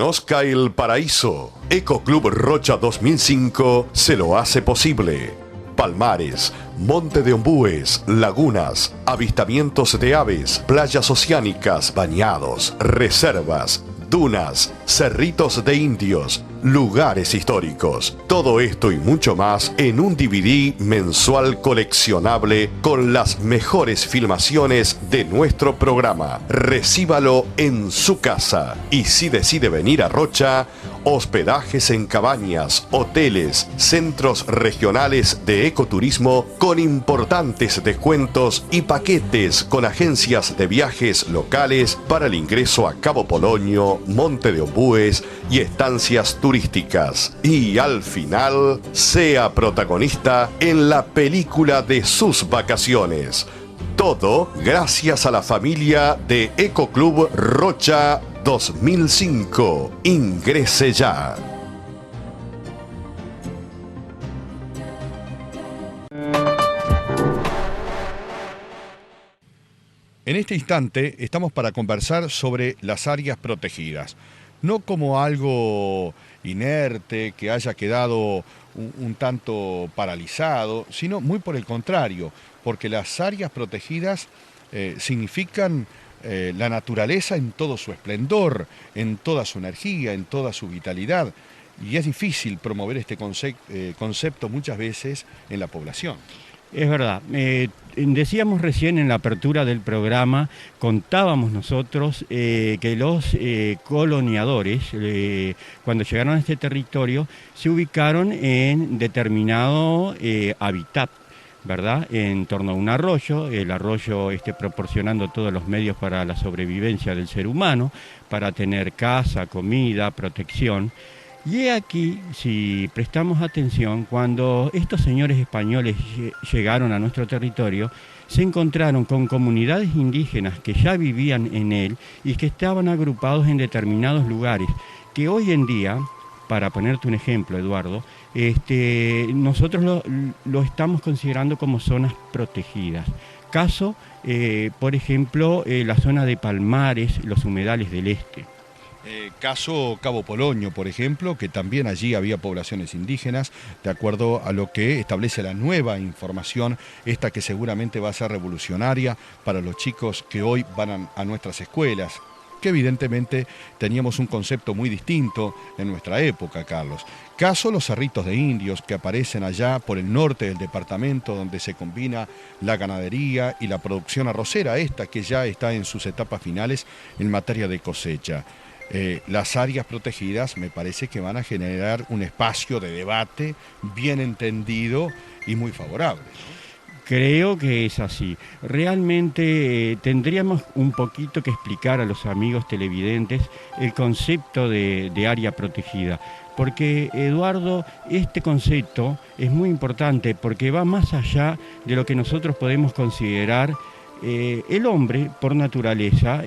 Conozca el paraíso. Ecoclub Rocha 2005 se lo hace posible. Palmares, monte de ombúes, lagunas, avistamientos de aves, playas oceánicas, bañados, reservas, dunas, cerritos de indios, lugares históricos. Todo esto y mucho más en un DVD mensual coleccionable con las mejores filmaciones de nuestro programa. Recíbalo en su casa. Y si decide venir a Rocha, hospedajes en cabañas, hoteles, centros regionales de ecoturismo con importantes descuentos y paquetes con agencias de viajes locales para el ingreso a Cabo Polonio, Monte de Ombúes y estancias turísticas. Y al final, sea protagonista en la película de sus vacaciones. Todo gracias a la familia de Ecoclub Rocha 2005. Ingrese ya. En este instante estamos para conversar sobre las áreas protegidas. No como algo inerte que haya quedado un tanto paralizado, sino muy por el contrario, porque las áreas protegidas significan la naturaleza en todo su esplendor, en toda su energía, en toda su vitalidad. Y es difícil promover este concepto muchas veces en la población. Es verdad. Decíamos recién en la apertura del programa, contábamos nosotros que los coloniadores, cuando llegaron a este territorio, se ubicaron en determinado hábitat, ¿verdad? En torno a un arroyo, el arroyo proporcionando todos los medios para la sobrevivencia del ser humano, para tener casa, comida, protección. Y aquí, si prestamos atención, cuando estos señores españoles llegaron a nuestro territorio, se encontraron con comunidades indígenas que ya vivían en él y que estaban agrupados en determinados lugares, que hoy en día, para ponerte un ejemplo, Eduardo, nosotros lo estamos considerando como zonas protegidas. Caso, por ejemplo, la zona de Palmares, los humedales del este. Caso Cabo Polonio, por ejemplo, que también allí había poblaciones indígenas, de acuerdo a lo que establece la nueva información, esta que seguramente va a ser revolucionaria para los chicos que hoy van a nuestras escuelas, que evidentemente teníamos un concepto muy distinto en nuestra época, Carlos. Caso los cerritos de indios que aparecen allá por el norte del departamento, donde se combina la ganadería y la producción arrocera, esta que ya está en sus etapas finales en materia de cosecha. Las áreas protegidas me parece que van a generar un espacio de debate bien entendido y muy favorable, ¿no? Creo que es así. Realmente tendríamos un poquito que explicar a los amigos televidentes el concepto de área protegida. Porque, Eduardo, este concepto es muy importante porque va más allá de lo que nosotros podemos considerar. El hombre, por naturaleza,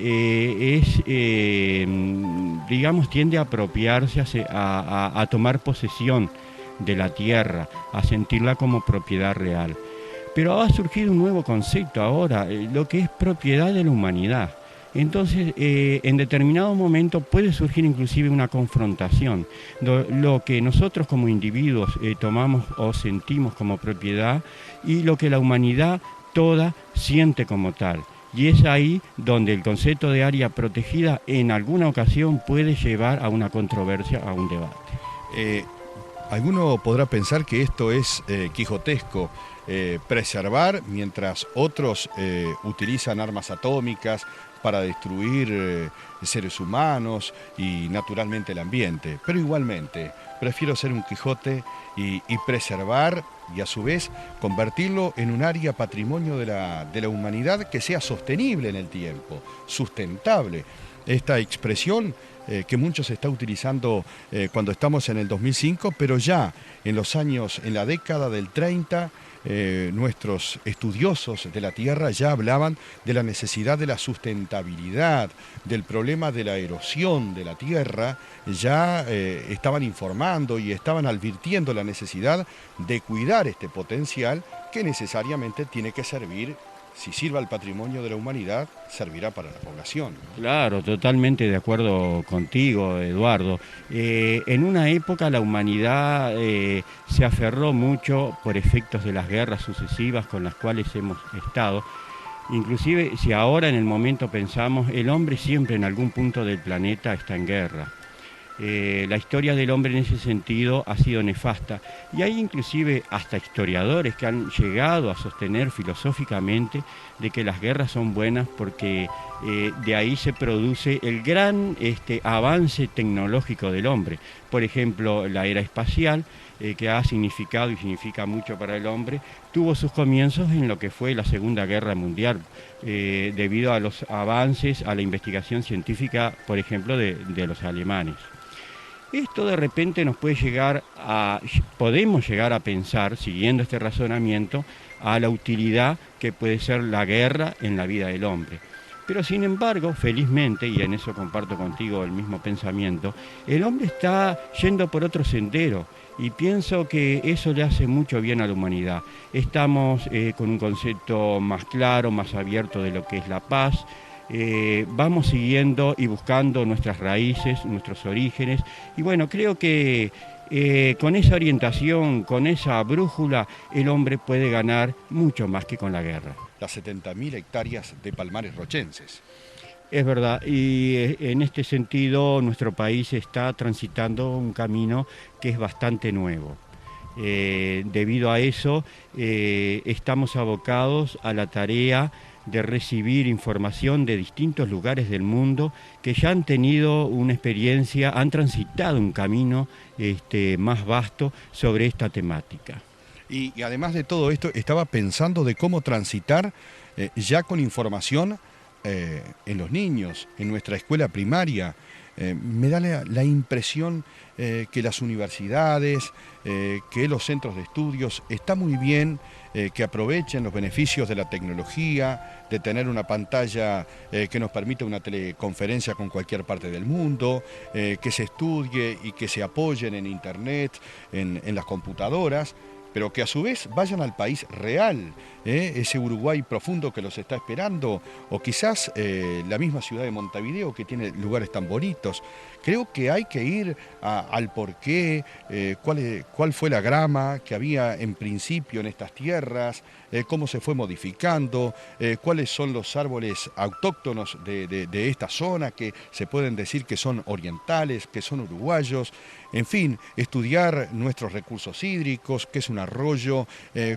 tiende a apropiarse, a tomar posesión de la tierra, a sentirla como propiedad real. Pero ha surgido un nuevo concepto ahora, lo que es propiedad de la humanidad. Entonces, en determinado momento puede surgir inclusive una confrontación. Lo que nosotros como individuos tomamos o sentimos como propiedad y lo que la humanidad toda siente como tal. Y es ahí donde el concepto de área protegida en alguna ocasión puede llevar a una controversia, a un debate. Alguno podrá pensar que esto es quijotesco, preservar mientras otros utilizan armas atómicas para destruir seres humanos y naturalmente el ambiente. Pero igualmente, prefiero ser un Quijote y preservar y a su vez convertirlo en un área patrimonio de la humanidad que sea sostenible en el tiempo, sustentable. Esta expresión que muchos está utilizando cuando estamos en el 2005, pero ya en la década del 30, nuestros estudiosos de la Tierra ya hablaban de la necesidad de la sustentabilidad, del problema de la erosión de la Tierra, ya estaban informando y estaban advirtiendo la necesidad de cuidar este potencial que necesariamente tiene que servir si sirve al patrimonio de la humanidad, servirá para la población. Claro, totalmente de acuerdo contigo, Eduardo. En una época la humanidad se aferró mucho por efectos de las guerras sucesivas con las cuales hemos estado. Inclusive si ahora en el momento pensamos, el hombre siempre en algún punto del planeta está en guerra. La historia del hombre en ese sentido ha sido nefasta y hay inclusive hasta historiadores que han llegado a sostener filosóficamente de que las guerras son buenas porque de ahí se produce el gran avance tecnológico del hombre. Por ejemplo, la era espacial, que ha significado y significa mucho para el hombre, tuvo sus comienzos en lo que fue la Segunda Guerra Mundial, debido a los avances, a la investigación científica, por ejemplo, de los alemanes. Esto de repente nos puede podemos llegar a pensar, siguiendo este razonamiento, a la utilidad que puede ser la guerra en la vida del hombre. Pero sin embargo, felizmente, y en eso comparto contigo el mismo pensamiento, el hombre está yendo por otro sendero y pienso que eso le hace mucho bien a la humanidad. Estamos con un concepto más claro, más abierto de lo que es la paz. Vamos siguiendo y buscando nuestras raíces, nuestros orígenes, y bueno, creo que con esa orientación, con esa brújula, el hombre puede ganar mucho más que con la guerra. Las 70.000 hectáreas de palmares rochenses. Es verdad, y en este sentido nuestro país está transitando un camino que es bastante nuevo. Debido a eso, estamos abocados a la tarea de recibir información de distintos lugares del mundo que ya han tenido una experiencia, han transitado un camino más vasto sobre esta temática. Y además de todo esto, estaba pensando de cómo transitar ya con información en los niños, en nuestra escuela primaria. Me da la impresión que las universidades, que los centros de estudios, está muy bien que aprovechen los beneficios de la tecnología, de tener una pantalla que nos permita una teleconferencia con cualquier parte del mundo, que se estudie y que se apoyen en internet, en las computadoras, pero que a su vez vayan al país real, ese Uruguay profundo que los está esperando, o quizás la misma ciudad de Montevideo que tiene lugares tan bonitos. Creo que hay que ir al porqué, cuál fue la grama que había en principio en estas tierras, cómo se fue modificando, cuáles son los árboles autóctonos de esta zona que se pueden decir que son orientales, que son uruguayos. En fin, estudiar nuestros recursos hídricos, qué es un arroyo,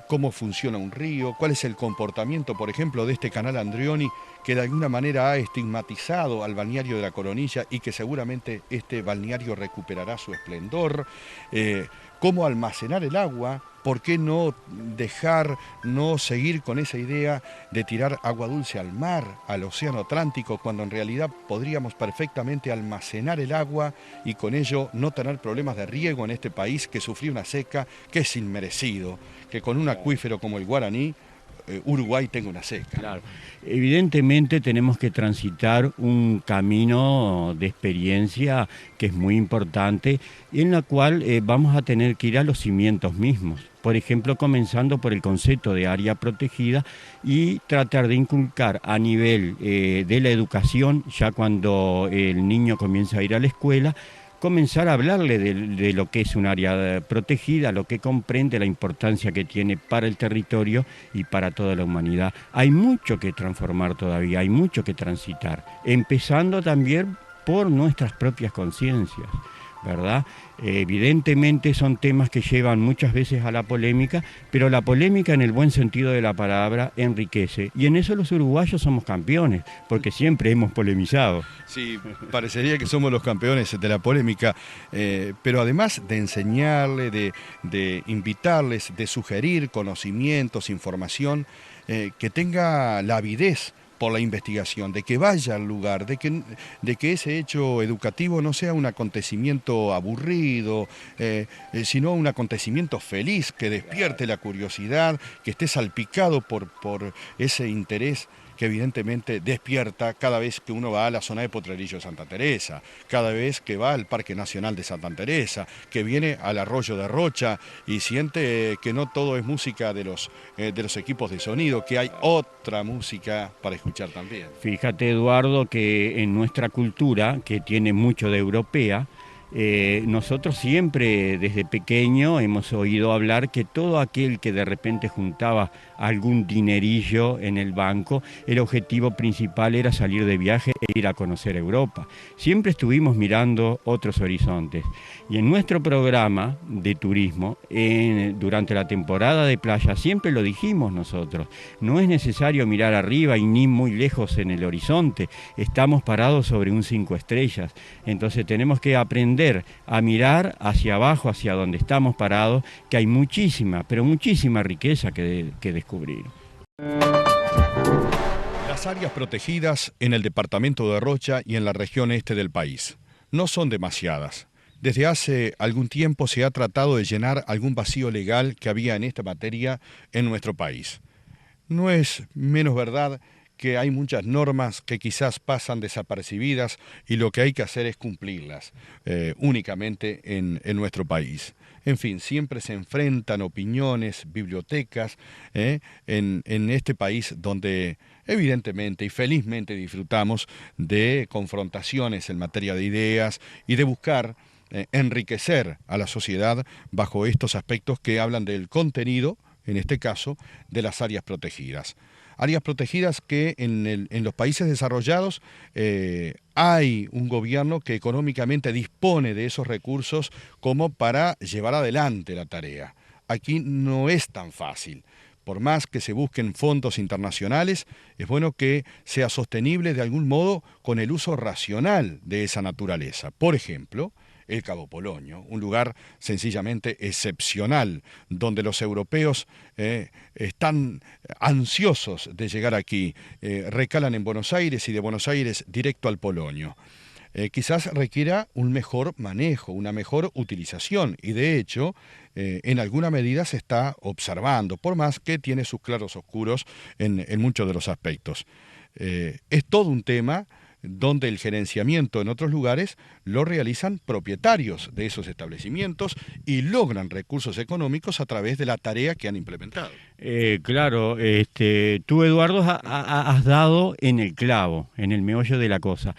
cómo funciona un río, cuál es el comportamiento, por ejemplo, de este canal Andrioni, que de alguna manera ha estigmatizado al balneario de la Coronilla y que seguramente este balneario recuperará su esplendor. Cómo almacenar el agua, por qué no seguir con esa idea de tirar agua dulce al mar, al océano Atlántico, cuando en realidad podríamos perfectamente almacenar el agua y con ello no tener problemas de riego en este país que sufrió una seca que es inmerecido, que con un acuífero como el Guaraní, Uruguay tenga una seca. Claro. Evidentemente tenemos que transitar un camino de experiencia que es muy importante y en la cual vamos a tener que ir a los cimientos mismos. Por ejemplo, comenzando por el concepto de área protegida y tratar de inculcar a nivel de la educación, ya cuando el niño comienza a ir a la escuela, comenzar a hablarle de lo que es un área protegida, lo que comprende, la importancia que tiene para el territorio y para toda la humanidad. Hay mucho que transformar todavía, hay mucho que transitar, empezando también por nuestras propias conciencias, ¿verdad? Evidentemente son temas que llevan muchas veces a la polémica, pero la polémica en el buen sentido de la palabra enriquece. Y en eso los uruguayos somos campeones, porque siempre hemos polemizado. Sí, parecería que somos los campeones de la polémica, pero además de enseñarle, de invitarles, de sugerir conocimientos, información, que tenga la avidez por la investigación, de que vaya al lugar, de que ese hecho educativo no sea un acontecimiento aburrido, sino un acontecimiento feliz, que despierte la curiosidad, que esté salpicado por ese interés que evidentemente despierta cada vez que uno va a la zona de Potrerillo de Santa Teresa, cada vez que va al Parque Nacional de Santa Teresa, que viene al Arroyo de Rocha y siente que no todo es música de los equipos de sonido, que hay otra música para escuchar también. Fíjate, Eduardo, que en nuestra cultura, que tiene mucho de europea, nosotros siempre desde pequeño hemos oído hablar que todo aquel que de repente juntaba algún dinerillo en el banco, el objetivo principal era salir de viaje e ir a conocer Europa. Siempre estuvimos mirando otros horizontes. Y en nuestro programa de turismo, durante la temporada de playa, siempre lo dijimos nosotros, no es necesario mirar arriba y ni muy lejos en el horizonte, estamos parados sobre un 5 estrellas, entonces tenemos que aprender a mirar hacia abajo, hacia donde estamos parados, que hay muchísima, pero muchísima riqueza que descubrir. Las áreas protegidas en el departamento de Rocha y en la región este del país no son demasiadas. Desde hace algún tiempo se ha tratado de llenar algún vacío legal que había en esta materia en nuestro país. No es menos verdad que hay muchas normas que quizás pasan desapercibidas y lo que hay que hacer es cumplirlas únicamente en nuestro país. En fin, siempre se enfrentan opiniones, bibliotecas en este país donde evidentemente y felizmente disfrutamos de confrontaciones en materia de ideas y de buscar enriquecer a la sociedad bajo estos aspectos que hablan del contenido, en este caso, de las áreas protegidas. Áreas protegidas que en los países desarrollados hay un gobierno que económicamente dispone de esos recursos como para llevar adelante la tarea. Aquí no es tan fácil. Por más que se busquen fondos internacionales, es bueno que sea sostenible de algún modo con el uso racional de esa naturaleza. Por ejemplo, el Cabo Polonio, un lugar sencillamente excepcional, donde los europeos están ansiosos de llegar aquí, recalan en Buenos Aires y de Buenos Aires directo al Polonio. Quizás requiera un mejor manejo, una mejor utilización, y de hecho, en alguna medida se está observando, por más que tiene sus claros oscuros en muchos de los aspectos. Es todo un tema donde el gerenciamiento en otros lugares lo realizan propietarios de esos establecimientos y logran recursos económicos a través de la tarea que han implementado. Claro, tú, Eduardo, has dado en el clavo, en el meollo de la cosa.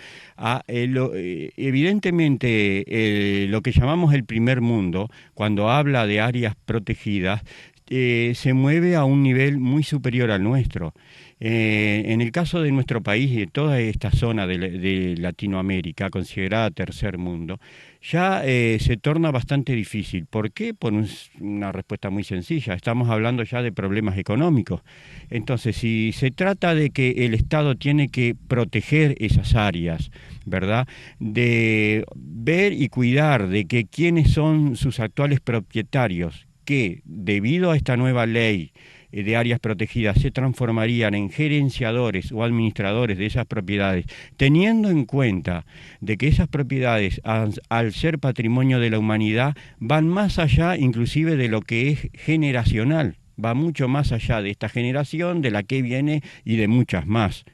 Evidentemente, lo que llamamos el primer mundo, cuando habla de áreas protegidas, se mueve a un nivel muy superior al nuestro. En el caso de nuestro país y de toda esta zona de Latinoamérica, considerada tercer mundo, ya se torna bastante difícil. ¿Por qué? Por una respuesta muy sencilla. Estamos hablando ya de problemas económicos. Entonces, si se trata de que el Estado tiene que proteger esas áreas, ¿verdad? De ver y cuidar de que quiénes son sus actuales propietarios, que debido a esta nueva ley de áreas protegidas se transformarían en gerenciadores o administradores de esas propiedades, teniendo en cuenta de que esas propiedades, al ser patrimonio de la humanidad, van más allá inclusive de lo que es generacional, va mucho más allá de esta generación, de la que viene y de muchas más,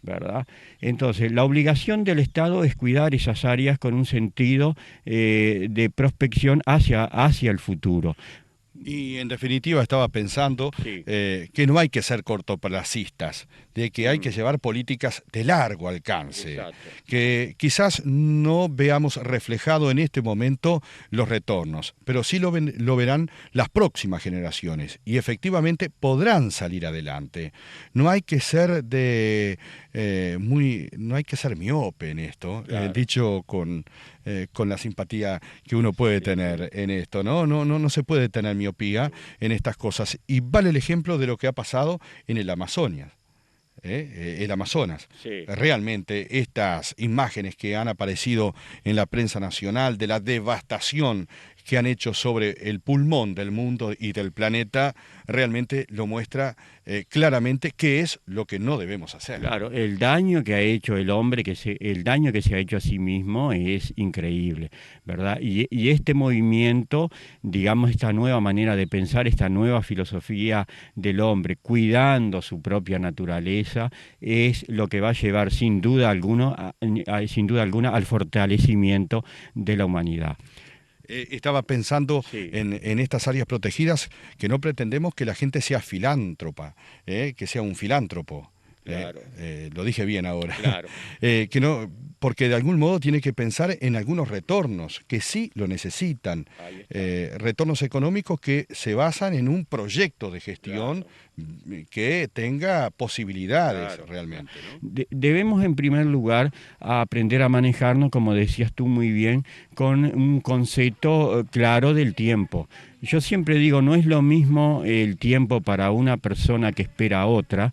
¿verdad? Entonces, la obligación del Estado es cuidar esas áreas con un sentido de prospección hacia el futuro. Y en definitiva estaba pensando que no hay que ser cortoplacistas, de que hay que llevar políticas de largo alcance, Exacto. que quizás no veamos reflejado en este momento los retornos, pero sí lo verán las próximas generaciones y efectivamente podrán salir adelante. No hay que ser no hay que ser miope en esto, Claro. dicho con la simpatía que uno puede tener en esto, no se puede tener miopía en estas cosas. Y vale el ejemplo de lo que ha pasado en el Amazonas. El Amazonas. Sí. Realmente estas imágenes que han aparecido en la prensa nacional de la devastación que han hecho sobre el pulmón del mundo y del planeta realmente lo muestra claramente qué es lo que no debemos hacer. Claro, el daño que ha hecho el hombre, el daño que se ha hecho a sí mismo es increíble, ¿verdad? Y este movimiento, digamos, esta nueva manera de pensar, esta nueva filosofía del hombre, cuidando su propia naturaleza, es lo que va a llevar sin duda alguna al fortalecimiento de la humanidad. Estaba pensando Sí. en estas áreas protegidas, que no pretendemos que la gente sea filántropa, que sea un filántropo. Claro. Lo dije bien ahora. Claro. Que no, porque de algún modo tiene que pensar en algunos retornos que sí lo necesitan. Ahí está. Retornos económicos que se basan en un proyecto de gestión que tenga posibilidades realmente, ¿no? Debemos en primer lugar aprender a manejarnos, como decías tú muy bien, con un concepto claro del tiempo. Yo siempre digo, no es lo mismo el tiempo para una persona que espera a otra,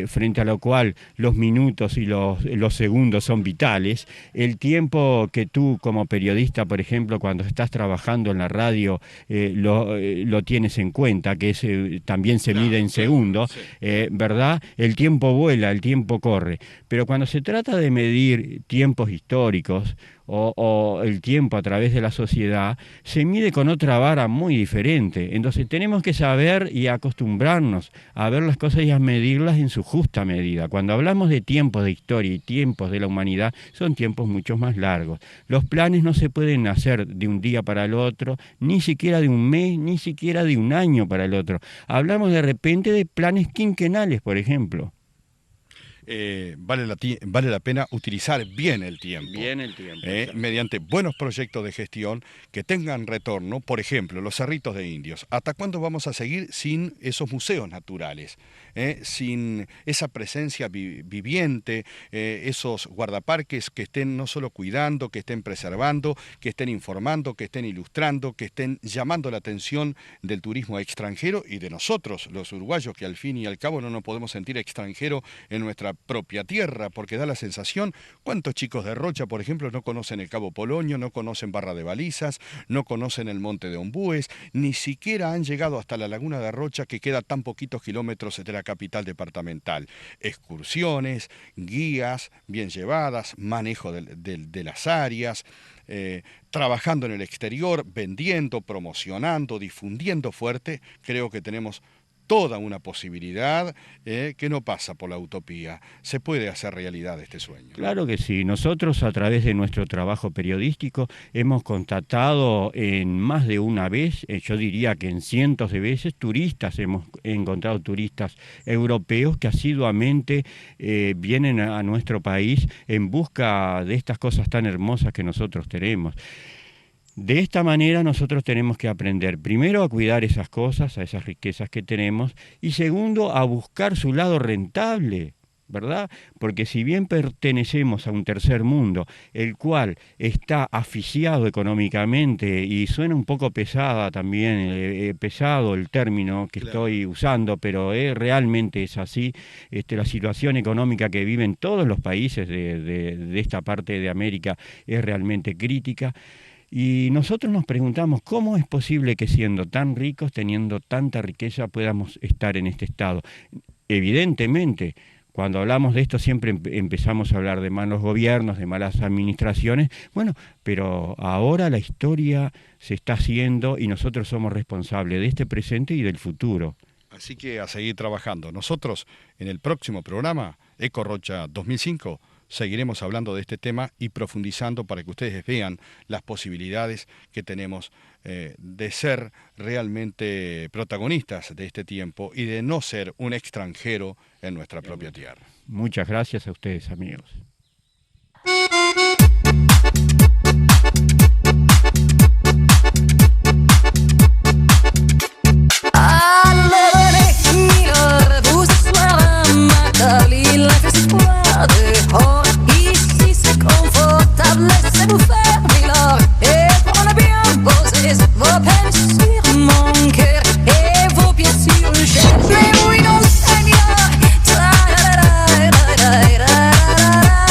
frente a lo cual los minutos y los segundos son vitales. El tiempo que tú como periodista, por ejemplo, cuando estás trabajando en la radio, lo tienes en cuenta, que es, también se mide en segundos, ¿verdad? El tiempo vuela, el tiempo corre. Pero cuando se trata de medir tiempos históricos, o el tiempo a través de la sociedad, se mide con otra vara muy diferente. Entonces tenemos que saber y acostumbrarnos a ver las cosas y a medirlas en su justa medida. Cuando hablamos de tiempos de historia y tiempos de la humanidad, son tiempos mucho más largos. Los planes no se pueden hacer de un día para el otro, ni siquiera de un mes, ni siquiera de un año para el otro. Hablamos de repente de planes quinquenales, por ejemplo. Vale la pena utilizar bien el tiempo. Bien el tiempo. Mediante buenos proyectos de gestión que tengan retorno. Por ejemplo, los Cerritos de Indios. ¿Hasta cuándo vamos a seguir sin esos museos naturales? Sin esa presencia viviente, esos guardaparques que estén no solo cuidando, que estén preservando, que estén informando, que estén ilustrando, que estén llamando la atención del turismo extranjero y de nosotros, los uruguayos, que al fin y al cabo no nos podemos sentir extranjeros en nuestra propia tierra, porque da la sensación, ¿cuántos chicos de Rocha, por ejemplo, no conocen el Cabo Polonio, no conocen Barra de Balizas, no conocen el Monte de Ombúes, ni siquiera han llegado hasta la Laguna de Rocha, que queda a tan poquitos kilómetros de la capital departamental? Excursiones, guías bien llevadas, manejo de las áreas, trabajando en el exterior, vendiendo, promocionando, difundiendo fuerte. Creo que tenemos toda una posibilidad que no pasa por la utopía. Se puede hacer realidad este sueño. Claro que sí. Nosotros, a través de nuestro trabajo periodístico, hemos contactado en más de una vez, yo diría que en cientos de veces, turistas. Hemos encontrado turistas europeos que asiduamente vienen a nuestro país en busca de estas cosas tan hermosas que nosotros tenemos. De esta manera nosotros tenemos que aprender, primero, a cuidar esas cosas, a esas riquezas que tenemos, y segundo, a buscar su lado rentable, ¿verdad? Porque si bien pertenecemos a un tercer mundo, el cual está asfixiado económicamente, y suena un poco pesada también, pesado el término que estoy usando, pero realmente es así, la situación económica que viven todos los países de esta parte de América es realmente crítica. Y nosotros nos preguntamos cómo es posible que siendo tan ricos, teniendo tanta riqueza, podamos estar en este estado. Evidentemente, cuando hablamos de esto siempre empezamos a hablar de malos gobiernos, de malas administraciones. Bueno, pero ahora la historia se está haciendo y nosotros somos responsables de este presente y del futuro. Así que a seguir trabajando. Nosotros en el próximo programa, Eco Rocha 2005, seguiremos hablando de este tema y profundizando para que ustedes vean las posibilidades que tenemos de ser realmente protagonistas de este tiempo y de no ser un extranjero en nuestra propia tierra. Muchas gracias a ustedes, amigos.